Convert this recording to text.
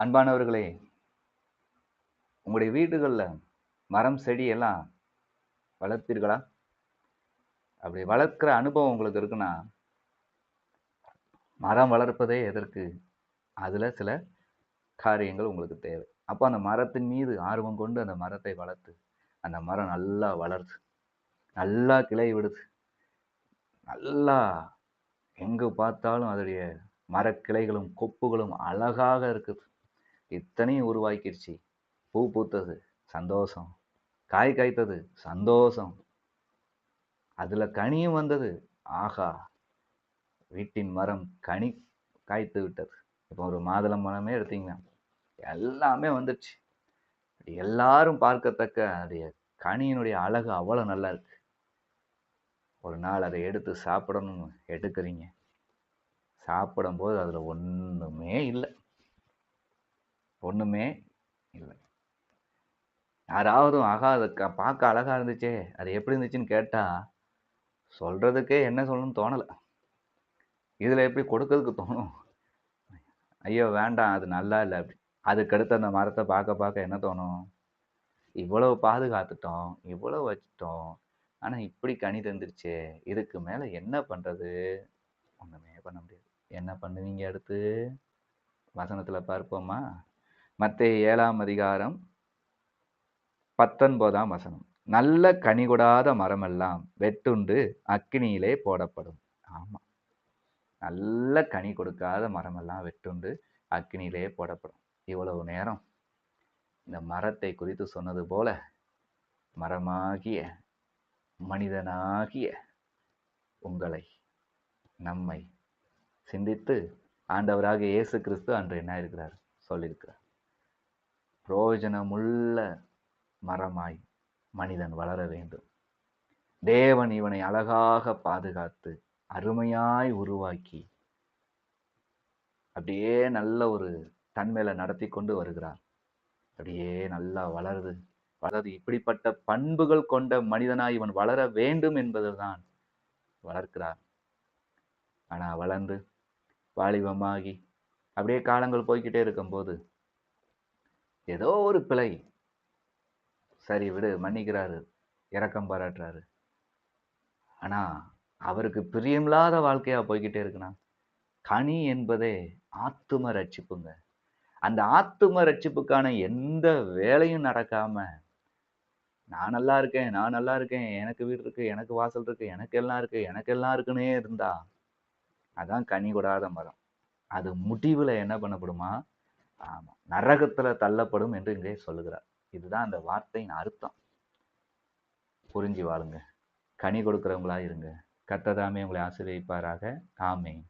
அன்பானவர்களே, உங்களுடைய வீடுகள்ல மரம், செடி எல்லாம் வளர்ப்பீர்களா? அப்படி வளர்க்கிற அனுபவம் உங்களுக்கு இருக்குன்னா, மரம் வளர்ப்பதே எதற்கு? அதுல சில காரியங்கள் உங்களுக்கு தேவை. அப்ப அந்த மரத்தின் மீது ஆர்வம் கொண்டு அந்த மரத்தை வளர்த்து, அந்த மரம் நல்லா வளருது. நல்லா கிளை விடுது. நல்லா எங்கு பார்த்தாலும் அதனுடைய மரக்கிளைகளும், கொப்புகளும் அழகாக இருக்குது. இத்தனையும் உருவாக்கிருச்சு. பூ பூத்தது, சந்தோஷம். காய் காய்த்தது, சந்தோஷம். அதுல கனியும் வந்தது. ஆஹா! வீட்டின் மரம் கனி காய்த்து விட்டது. இப்போ ஒரு மாதுளம் மரமே எடுத்தீங்கன்னா, எல்லாமே வந்துருச்சு. எல்லாரும் பார்க்கத்தக்க அதனுடைய கனியினுடைய அழகு அவ்வளவு நல்லா இருக்கு. ஒரு நாள் அதை எடுத்து சாப்பிடணும்னு எடுக்கிறீங்க. சாப்பிடும்போது அதுல ஒண்ணுமே இல்ல. ஒண்ணுமே இல்ல. யாராவது ஆகா அது பார்க்க அழகா இருந்துச்சே, அது எப்படி இருந்துச்சுன்னு கேட்டா, சொல்றதுக்கே என்ன சொல்லணும்னு தோணல. இதுல எப்படி கொடுக்கறதுக்கு தோணும்? ஐயோ வேண்டாம், அது நல்லா இல்ல அப்படி. அதுக்கடுத்து அந்த மரத்த பார்க்க பார்க்க என்ன தோணும்? இவ்வளவு பாதுகாத்துட்டோம், இவ்வளவு வச்சுட்டோம். ஆனா இப்படி கனி தந்துருச்சே, இதுக்கு மேல என்ன பண்றது? ஒண்ணுமே பண்ண முடியாது. என்ன பண்ணுவீங்க அடுத்து? வசனத்துல பார்ப்போமா? மத்தேயு 7ஆம் அதிகாரம் 19ஆம் வசனம். நல்ல கனி கொடாத மரமெல்லாம் வெட்டுண்டு அக்கினியிலே போடப்படும். ஆமா. நல்ல கனி கொடுக்காத மரமெல்லாம் வெட்டுண்டு அக்கினியிலே போடப்படும். இவ்வளவு நேரம் இந்த மரத்தை குறித்து சொன்னது போல, மரமாகிய மனிதனாகிய உங்களை, நம்மை சிந்தித்து ஆண்டவராகிய இயேசு கிறிஸ்து அன்று என்ன இருக்கிறார்? சொல்லியிருக்கிறார். பிரயோஜனமுள்ள மரமாய் மனிதன் வளர வேண்டும். தேவன் இவனை அழகாக பாதுகாத்து, அருமையாய் உருவாக்கி, அப்படியே நல்ல ஒரு தன்மையில நடத்தி கொண்டு வருகிறார். அப்படியே நல்லா வளருது. அதாவது இப்படிப்பட்ட பண்புகள் கொண்ட மனிதனாய் இவன் வளர வேண்டும் என்பதுதான் வளர்க்கிறார். ஆனா வளர்ந்து வாலிபமாகி அப்படியே காலங்கள் போய்க்கிட்டே இருக்கும்போது ஏதோ ஒரு பிழை, சரி விடு, மன்னிக்கிறாரு, இரக்கம் பாராட்டுறாரு. ஆனா அவருக்கு பிரியமில்லாத வாழ்க்கையா போய்கிட்டே இருக்குன்னா, கனி என்பதே ஆத்தும ரட்சிப்புங்க. அந்த ஆத்தும ரட்சிப்புக்கான எந்த வேலையும் நடக்காம, நான் நல்லா இருக்கேன், நான் நல்லா இருக்கேன், எனக்கு வீடு இருக்கு, எனக்கு வாசல் இருக்கு, எனக்கு எல்லாம் இருக்கு, எனக்கு எல்லாம் இருக்குன்னே இருந்தா, அதான் கனி கொடாத மரம். அது முடிவுல என்ன பண்ணப்படுமா? ஆமா, நரகத்துல தள்ளப்படும் என்று இங்கே சொல்லுகிறார். இதுதான் அந்த வார்த்தையின் அர்த்தம். புரிஞ்சு வாழுங்க. கனி கொடுக்கிறவங்களா இருங்க. கர்த்தர் தாமே உங்களை ஆசீர்வதிப்பாராக. ஆமென்.